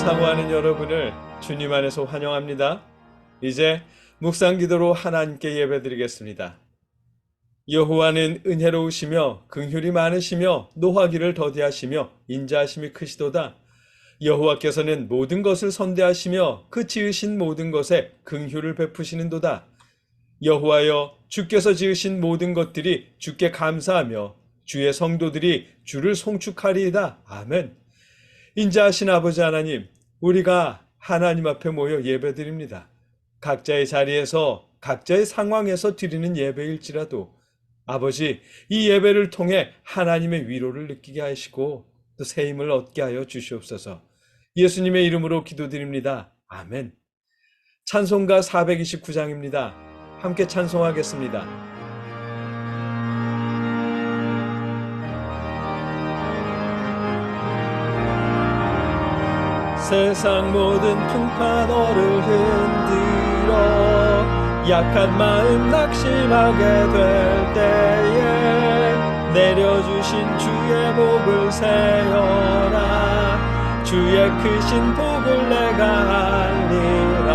사모하는 여러분을 주님 안에서 환영합니다. 이제 묵상 기도로 하나님께 예배드리겠습니다. 여호와는 은혜로우시며 긍휼이 많으시며 노하기를 더디하시며 인자하심이 크시도다. 여호와께서는 모든 것을 선대하시며 그 지으신 모든 것에 긍휼을 베푸시는도다. 여호와여, 주께서 지으신 모든 것들이 주께 감사하며 주의 성도들이 주를 송축하리이다. 아멘. 인자하신 아버지 하나님, 우리가 하나님 앞에 모여 예배드립니다. 각자의 자리에서 각자의 상황에서 드리는 예배일지라도 아버지, 이 예배를 통해 하나님의 위로를 느끼게 하시고 또 새 힘을 얻게 하여 주시옵소서. 예수님의 이름으로 기도드립니다. 아멘. 찬송가 429장입니다. 함께 찬송하겠습니다. 세상 모든 풍파 너를 흔들어 약한 마음 낙심하게 될 때에 내려주신 주의 복을 세어라. 주의 크신 복을 내가 알리라.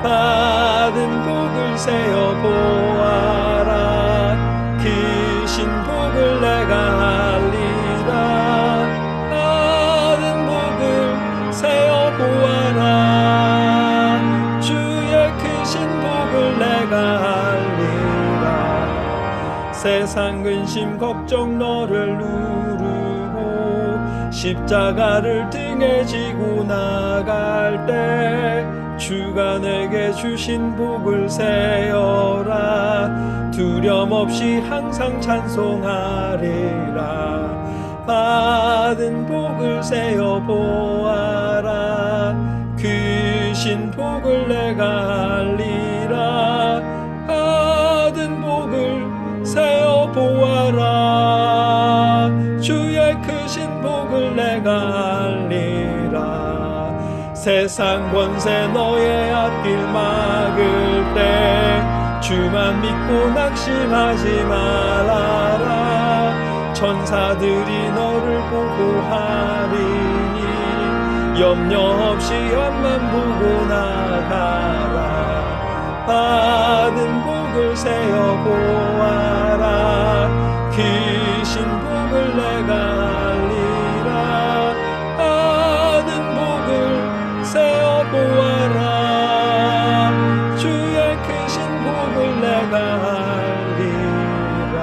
받은 복을 세어 보아라. 크신 복을 내가 알리라. 세어 보아라. 주의 크신 복을 내가 알리라. 세상 근심 걱정 너를 누르고 십자가를 등에 지고 나갈 때 주가 내게 주신 복을 세어라. 두려움 없이 항상 찬송하리라. 받은 복을 세어 보아라. 크신 복을 내가 알리라. 받은 복을 세어 보아라. 주의 크신 복을 내가 알리라. 세상 권세 너의 앞길 막을 때 주만 믿고 낙심하지 말아라. 천사들이 너를 보호하리니 염려 없이 앞만 보고 나가라. 받은 복을 세어 보아라. 크신 복을 내가 알리라. 받은 복을 세어 보아라. 주의 크신 복을 내가 알리라.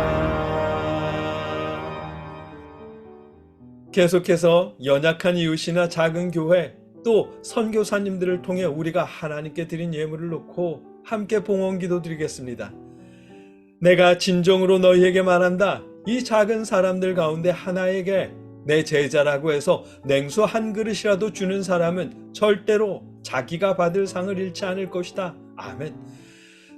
계속해서 연약한 이웃이나 작은 교회 또 선교사님들을 통해 우리가 하나님께 드린 예물을 놓고 함께 봉헌 기도 드리겠습니다. 내가 진정으로 너희에게 말한다. 이 작은 사람들 가운데 하나에게 내 제자라고 해서 냉수 한 그릇이라도 주는 사람은 절대로 자기가 받을 상을 잃지 않을 것이다. 아멘.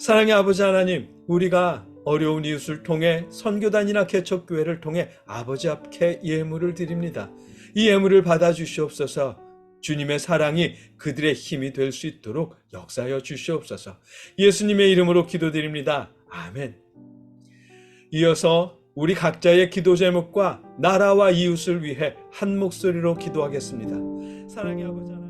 사랑의 아버지 하나님, 우리가 어려운 이웃을 통해 선교단이나 개척교회를 통해 아버지 앞에 예물을 드립니다. 이 예물을 받아주시옵소서. 주님의 사랑이 그들의 힘이 될 수 있도록 역사하여 주시옵소서. 예수님의 이름으로 기도드립니다. 아멘. 이어서 우리 각자의 기도 제목과 나라와 이웃을 위해 한 목소리로 기도하겠습니다. 사랑의 아버지 하나님,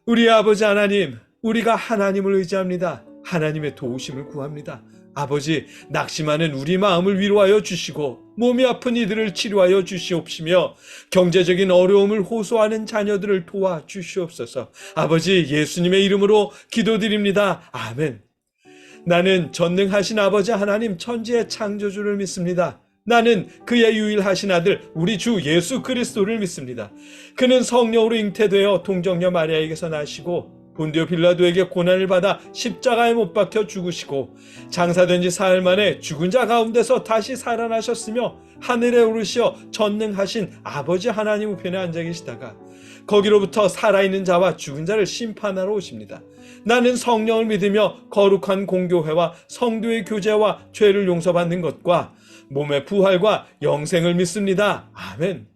우리 아버지 하나님, 우리가 하나님을 의지합니다. 하나님의 도우심을 구합니다. 아버지, 낙심하는 우리 마음을 위로하여 주시고 몸이 아픈 이들을 치료하여 주시옵시며 경제적인 어려움을 호소하는 자녀들을 도와 주시옵소서. 아버지, 예수님의 이름으로 기도드립니다. 아멘. 나는 전능하신 아버지 하나님 천지의 창조주를 믿습니다. 나는 그의 유일하신 아들 우리 주 예수 그리스도를 믿습니다. 그는 성령으로 잉태되어 동정녀 마리아에게서 나시고 본디오 빌라도에게 고난을 받아 십자가에 못 박혀 죽으시고 장사된 지 사흘 만에 죽은 자 가운데서 다시 살아나셨으며 하늘에 오르시어 전능하신 아버지 하나님 우편에 앉아 계시다가 거기로부터 살아있는 자와 죽은 자를 심판하러 오십니다. 나는 성령을 믿으며 거룩한 공교회와 성도의 교제와 죄를 용서받는 것과 몸의 부활과 영생을 믿습니다. 아멘.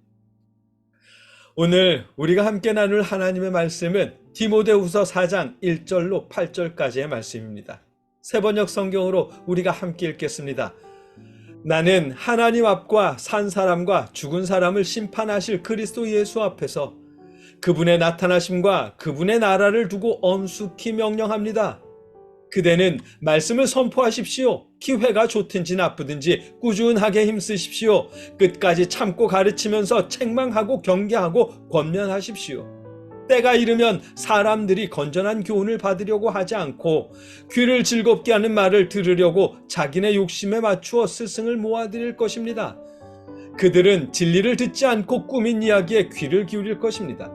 오늘 우리가 함께 나눌 하나님의 말씀은 디모데후서 4장 1절로 8절까지의 말씀입니다. 세번역 성경으로 우리가 함께 읽겠습니다. 나는 하나님 앞과 산 사람과 죽은 사람을 심판하실 그리스도 예수 앞에서 그분의 나타나심과 그분의 나라를 두고 엄숙히 명령합니다. 그대는 말씀을 선포하십시오. 기회가 좋든지 나쁘든지 꾸준하게 힘쓰십시오. 끝까지 참고 가르치면서 책망하고 경계하고 권면하십시오. 때가 이르면 사람들이 건전한 교훈을 받으려고 하지 않고 귀를 즐겁게 하는 말을 들으려고 자기네 욕심에 맞추어 스승을 모아들일 것입니다. 그들은 진리를 듣지 않고 꾸민 이야기에 귀를 기울일 것입니다.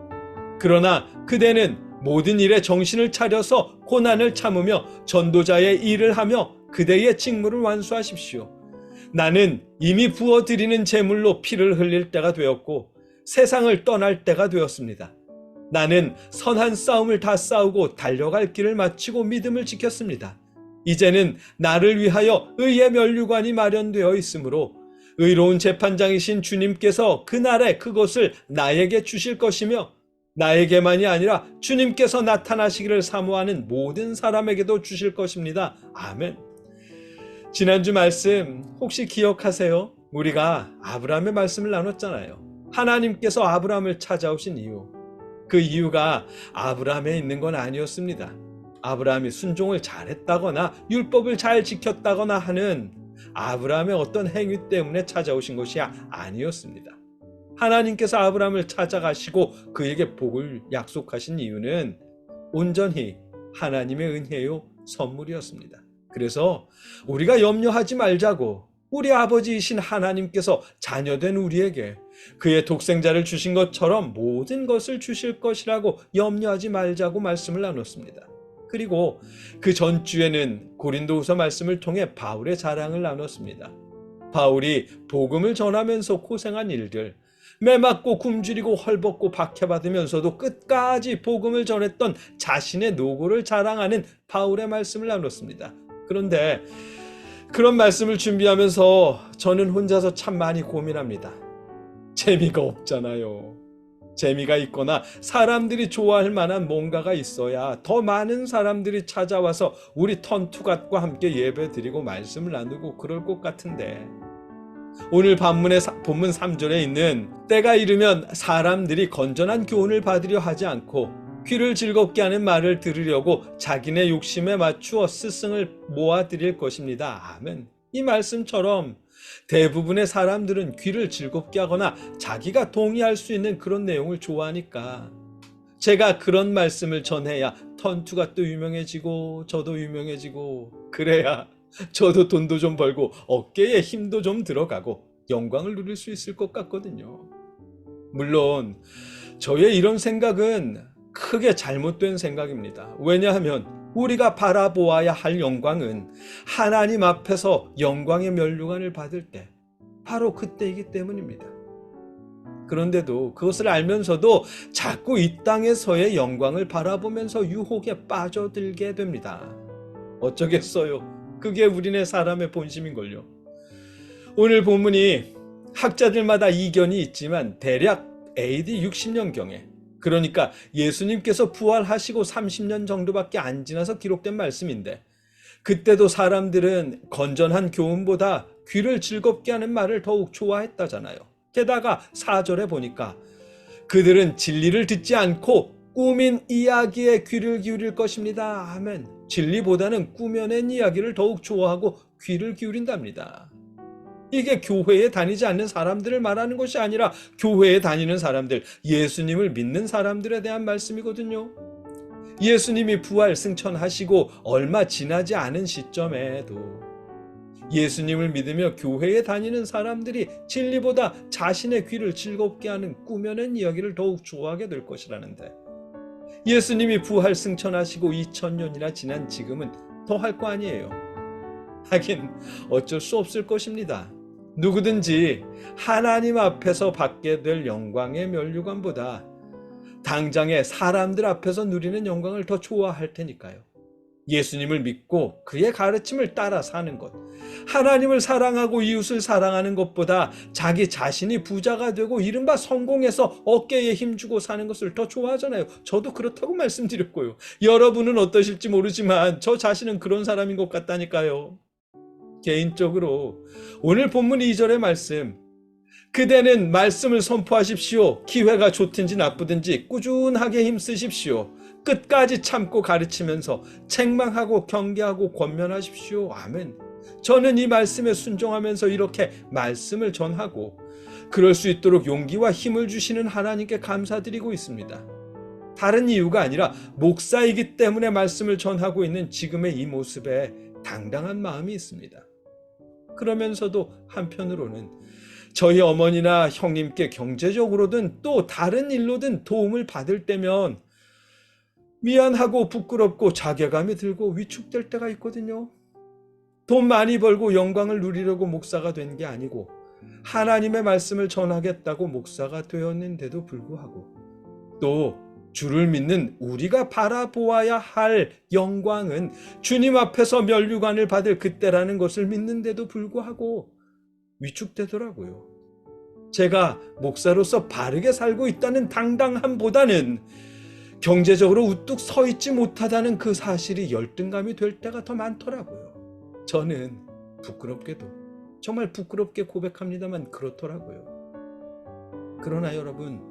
그러나 그대는 모든 일에 정신을 차려서 고난을 참으며 전도자의 일을 하며 그대의 직무를 완수하십시오. 나는 이미 부어드리는 제물로 피를 흘릴 때가 되었고 세상을 떠날 때가 되었습니다. 나는 선한 싸움을 다 싸우고 달려갈 길을 마치고 믿음을 지켰습니다. 이제는 나를 위하여 의의 면류관이 마련되어 있으므로 의로운 재판장이신 주님께서 그날에 그것을 나에게 주실 것이며 나에게만이 아니라 주님께서 나타나시기를 사모하는 모든 사람에게도 주실 것입니다. 아멘. 지난주 말씀 혹시 기억하세요? 우리가 아브라함의 말씀을 나눴잖아요. 하나님께서 아브라함을 찾아오신 이유. 그 이유가 아브라함에 있는 건 아니었습니다. 아브라함이 순종을 잘했다거나 율법을 잘 지켰다거나 하는 아브라함의 어떤 행위 때문에 찾아오신 것이 아니었습니다. 하나님께서 아브라함을 찾아가시고 그에게 복을 약속하신 이유는 온전히 하나님의 은혜요 선물이었습니다. 그래서 우리가 염려하지 말자고 우리 아버지이신 하나님께서 자녀된 우리에게 그의 독생자를 주신 것처럼 모든 것을 주실 것이라고 염려하지 말자고 말씀을 나눴습니다. 그리고 그 전주에는 고린도후서 말씀을 통해 바울의 자랑을 나눴습니다. 바울이 복음을 전하면서 고생한 일들, 매맞고 굶주리고 헐벗고 박해받으면서도 끝까지 복음을 전했던 자신의 노고를 자랑하는 바울의 말씀을 나눴습니다. 그런데 그런 말씀을 준비하면서 저는 혼자서 참 많이 고민합니다. 재미가 없잖아요. 재미가 있거나 사람들이 좋아할 만한 뭔가가 있어야 더 많은 사람들이 찾아와서 우리 턴투갓과 함께 예배드리고 말씀을 나누고 그럴 것 같은데 오늘 본문 3절에 있는 때가 이르면 사람들이 건전한 교훈을 받으려 하지 않고 귀를 즐겁게 하는 말을 들으려고 자기네 욕심에 맞추어 스승을 모아드릴 것입니다. 아멘. 이 말씀처럼 대부분의 사람들은 귀를 즐겁게 하거나 자기가 동의할 수 있는 그런 내용을 좋아하니까 제가 그런 말씀을 전해야 턴투가 또 유명해지고 저도 유명해지고 그래야 저도 돈도 좀 벌고 어깨에 힘도 좀 들어가고 영광을 누릴 수 있을 것 같거든요. 물론 저의 이런 생각은 크게 잘못된 생각입니다. 왜냐하면 우리가 바라보아야 할 영광은 하나님 앞에서 영광의 면류관을 받을 때 바로 그때이기 때문입니다. 그런데도 그것을 알면서도 자꾸 이 땅에서의 영광을 바라보면서 유혹에 빠져들게 됩니다. 어쩌겠어요. 그게 우리네 사람의 본심인걸요. 오늘 본문이 학자들마다 이견이 있지만 대략 AD 60년경에 그러니까 예수님께서 부활하시고 30년 정도밖에 안 지나서 기록된 말씀인데 그때도 사람들은 건전한 교훈보다 귀를 즐겁게 하는 말을 더욱 좋아했다잖아요. 게다가 4절에 보니까 그들은 진리를 듣지 않고 꾸민 이야기에 귀를 기울일 것입니다. 아멘. 진리보다는 꾸며낸 이야기를 더욱 좋아하고 귀를 기울인답니다. 이게 교회에 다니지 않는 사람들을 말하는 것이 아니라 교회에 다니는 사람들, 예수님을 믿는 사람들에 대한 말씀이거든요. 예수님이 부활 승천하시고 얼마 지나지 않은 시점에도 예수님을 믿으며 교회에 다니는 사람들이 진리보다 자신의 귀를 즐겁게 하는 꾸며낸 이야기를 더욱 좋아하게 될 것이라는데, 예수님이 부활 승천하시고 2000년이나 지난 지금은 더 할 거 아니에요. 하긴 어쩔 수 없을 것입니다. 누구든지 하나님 앞에서 받게 될 영광의 면류관보다 당장의 사람들 앞에서 누리는 영광을 더 좋아할 테니까요. 예수님을 믿고 그의 가르침을 따라 사는 것, 하나님을 사랑하고 이웃을 사랑하는 것보다 자기 자신이 부자가 되고 이른바 성공해서 어깨에 힘주고 사는 것을 더 좋아하잖아요. 저도 그렇다고 말씀드렸고요. 여러분은 어떠실지 모르지만 저 자신은 그런 사람인 것 같다니까요. 개인적으로 오늘 본문 2절의 말씀, 그대는 말씀을 선포하십시오. 기회가 좋든지 나쁘든지 꾸준하게 힘쓰십시오. 끝까지 참고 가르치면서 책망하고 경계하고 권면하십시오. 아멘. 저는 이 말씀에 순종하면서 이렇게 말씀을 전하고 그럴 수 있도록 용기와 힘을 주시는 하나님께 감사드리고 있습니다. 다른 이유가 아니라 목사이기 때문에 말씀을 전하고 있는 지금의 이 모습에 당당한 마음이 있습니다. 그러면서도 한편으로는 저희 어머니나 형님께 경제적으로든 또 다른 일로든 도움을 받을 때면 미안하고 부끄럽고 자괴감이 들고 위축될 때가 있거든요. 돈 많이 벌고 영광을 누리려고 목사가 된 게 아니고 하나님의 말씀을 전하겠다고 목사가 되었는데도 불구하고, 또 주를 믿는 우리가 바라보아야 할 영광은 주님 앞에서 면류관을 받을 그때라는 것을 믿는데도 불구하고 위축되더라고요. 제가 목사로서 바르게 살고 있다는 당당함보다는 경제적으로 우뚝 서 있지 못하다는 그 사실이 열등감이 될 때가 더 많더라고요. 저는 부끄럽게도, 정말 부끄럽게 고백합니다만 그렇더라고요. 그러나 여러분,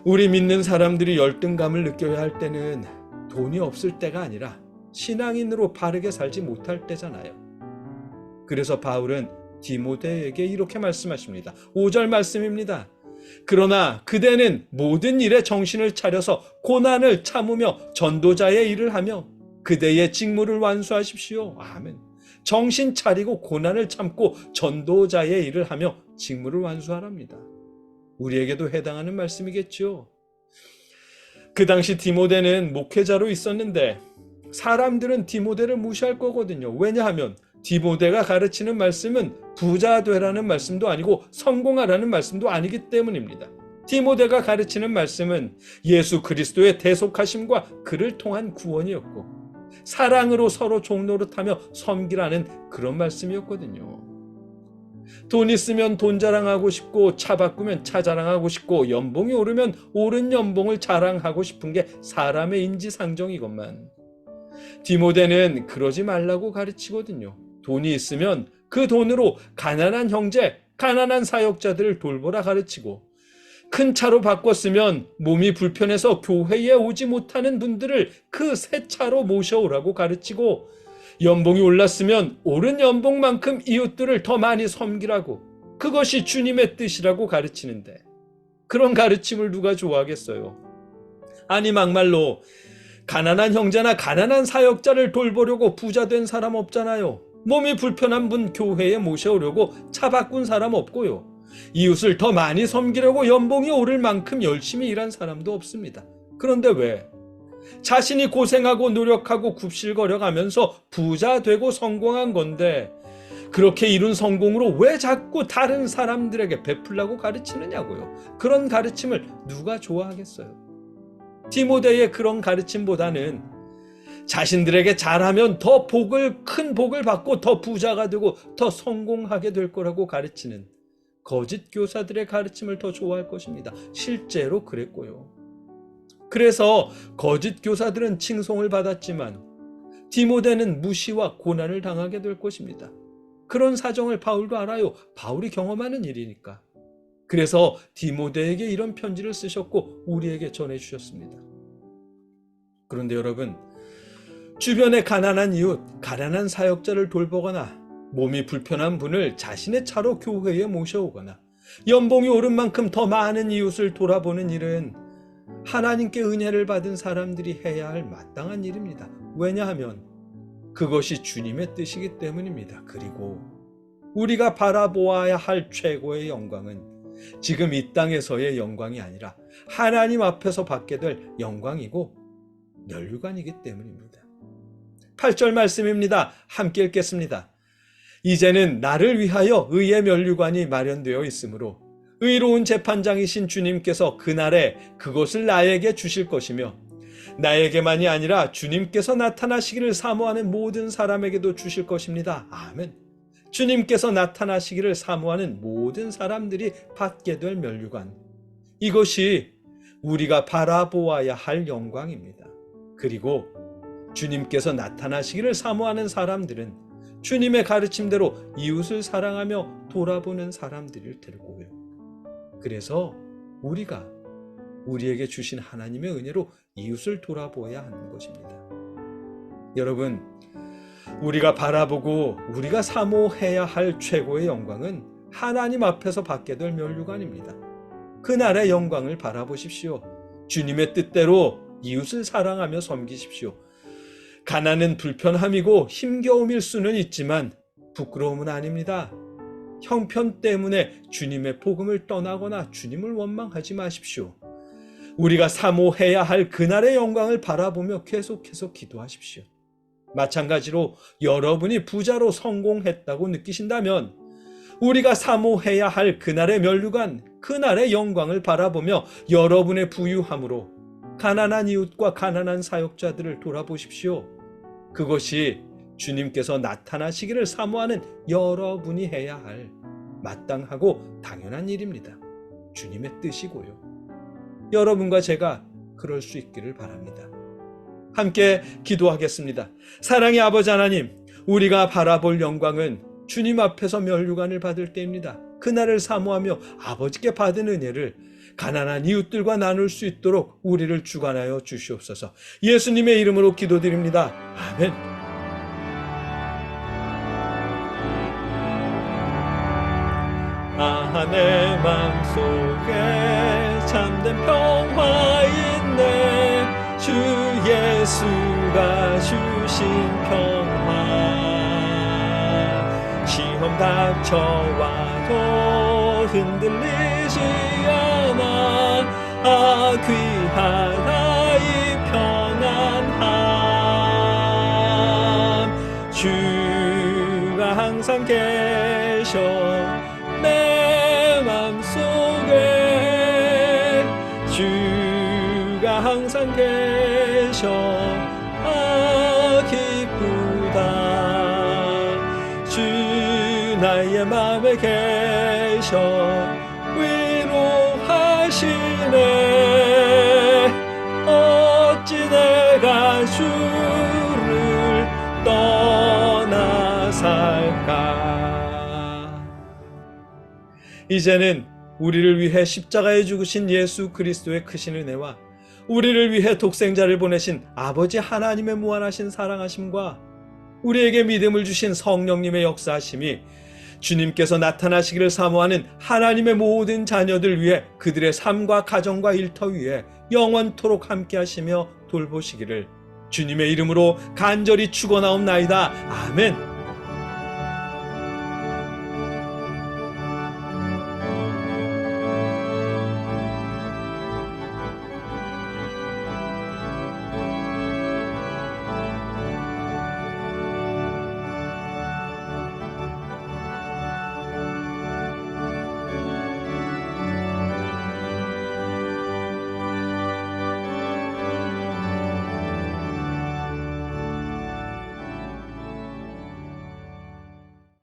우리 믿는 사람들이 열등감을 느껴야 할 때는 돈이 없을 때가 아니라 신앙인으로 바르게 살지 못할 때잖아요. 그래서 바울은 디모데에게 이렇게 말씀하십니다. 5절 말씀입니다. 그러나 그대는 모든 일에 정신을 차려서 고난을 참으며 전도자의 일을 하며 그대의 직무를 완수하십시오. 아멘. 정신 차리고 고난을 참고 전도자의 일을 하며 직무를 완수하랍니다. 우리에게도 해당하는 말씀이겠죠. 그 당시 디모데는 목회자로 있었는데 사람들은 디모데를 무시할 거거든요. 왜냐하면 디모데가 가르치는 말씀은 부자 되라는 말씀도 아니고 성공하라는 말씀도 아니기 때문입니다. 디모데가 가르치는 말씀은 예수 그리스도의 대속하심과 그를 통한 구원이었고 사랑으로 서로 종노릇하며 섬기라는 그런 말씀이었거든요. 돈 있으면 돈 자랑하고 싶고 차 바꾸면 차 자랑하고 싶고 연봉이 오르면 오른 연봉을 자랑하고 싶은 게 사람의 인지상정이건만 디모데는 그러지 말라고 가르치거든요. 돈이 있으면 그 돈으로 가난한 형제, 가난한 사역자들을 돌보라 가르치고 큰 차로 바꿨으면 몸이 불편해서 교회에 오지 못하는 분들을 그 새 차로 모셔오라고 가르치고 연봉이 올랐으면 오른 연봉만큼 이웃들을 더 많이 섬기라고, 그것이 주님의 뜻이라고 가르치는데 그런 가르침을 누가 좋아하겠어요? 아니 막말로 가난한 형제나 가난한 사역자를 돌보려고 부자 된 사람 없잖아요. 몸이 불편한 분 교회에 모셔오려고 차 바꾼 사람 없고요. 이웃을 더 많이 섬기려고 연봉이 오를 만큼 열심히 일한 사람도 없습니다. 그런데 왜? 자신이 고생하고 노력하고 굽실거려가면서 부자 되고 성공한 건데 그렇게 이룬 성공으로 왜 자꾸 다른 사람들에게 베풀라고 가르치느냐고요. 그런 가르침을 누가 좋아하겠어요? 디모데의 그런 가르침보다는 자신들에게 잘하면 더 큰 복을 받고 더 부자가 되고 더 성공하게 될 거라고 가르치는 거짓 교사들의 가르침을 더 좋아할 것입니다. 실제로 그랬고요. 그래서 거짓 교사들은 칭송을 받았지만 디모데는 무시와 고난을 당하게 될 것입니다. 그런 사정을 바울도 알아요. 바울이 경험하는 일이니까. 그래서 디모데에게 이런 편지를 쓰셨고 우리에게 전해주셨습니다. 그런데 여러분, 주변에 가난한 이웃, 가난한 사역자를 돌보거나 몸이 불편한 분을 자신의 차로 교회에 모셔오거나 연봉이 오른 만큼 더 많은 이웃을 돌아보는 일은 하나님께 은혜를 받은 사람들이 해야 할 마땅한 일입니다. 왜냐하면 그것이 주님의 뜻이기 때문입니다. 그리고 우리가 바라보아야 할 최고의 영광은 지금 이 땅에서의 영광이 아니라 하나님 앞에서 받게 될 영광이고 면류관이기 때문입니다. 8절 말씀입니다. 함께 읽겠습니다. 이제는 나를 위하여 의의 면류관이 마련되어 있으므로 의로운 재판장이신 주님께서 그날에 그것을 나에게 주실 것이며 나에게만이 아니라 주님께서 나타나시기를 사모하는 모든 사람에게도 주실 것입니다. 아멘. 주님께서 나타나시기를 사모하는 모든 사람들이 받게 될 면류관. 이것이 우리가 바라보아야 할 영광입니다. 그리고 주님께서 나타나시기를 사모하는 사람들은 주님의 가르침대로 이웃을 사랑하며 돌아보는 사람들일 테고요. 그래서 우리가 우리에게 주신 하나님의 은혜로 이웃을 돌아보아야 하는 것입니다. 여러분, 우리가 바라보고 우리가 사모해야 할 최고의 영광은 하나님 앞에서 받게 될 면류관입니다. 그날의 영광을 바라보십시오. 주님의 뜻대로 이웃을 사랑하며 섬기십시오. 가난은 불편함이고 힘겨움일 수는 있지만 부끄러움은 아닙니다. 형편 때문에 주님의 복음을 떠나거나 주님을 원망하지 마십시오. 우리가 사모해야 할 그날의 영광을 바라보며 계속해서 기도하십시오. 마찬가지로 여러분이 부자로 성공했다고 느끼신다면 우리가 사모해야 할 그날의 면류관, 그날의 영광을 바라보며 여러분의 부유함으로 가난한 이웃과 가난한 사역자들을 돌아보십시오. 그것이 주님께서 나타나시기를 사모하는 여러분이 해야 할 마땅하고 당연한 일입니다. 주님의 뜻이고요. 여러분과 제가 그럴 수 있기를 바랍니다. 함께 기도하겠습니다. 사랑의 아버지 하나님, 우리가 바라볼 영광은 주님 앞에서 면류관을 받을 때입니다. 그날을 사모하며 아버지께 받은 은혜를 가난한 이웃들과 나눌 수 있도록 우리를 주관하여 주시옵소서. 예수님의 이름으로 기도드립니다. 아멘. 내 맘속에 참된 평화 있네. 주 예수가 주신 평화. 시험 닥쳐와도 흔들리지 않아. 귀한 이 평안함. 주가 항상 계셔 내 맘속에. 주가 항상 계셔 기쁘다. 주 나의 맘에 계셔 위로하시네. 어찌 내가 주를 떠나 살까. 이제는 우리를 위해 십자가에 죽으신 예수 그리스도의 크신 은혜와 우리를 위해 독생자를 보내신 아버지 하나님의 무한하신 사랑하심과 우리에게 믿음을 주신 성령님의 역사하심이 주님께서 나타나시기를 사모하는 하나님의 모든 자녀들 위해 그들의 삶과 가정과 일터 위에 영원토록 함께 하시며 돌보시기를 주님의 이름으로 간절히 축원하옵나이다. 아멘.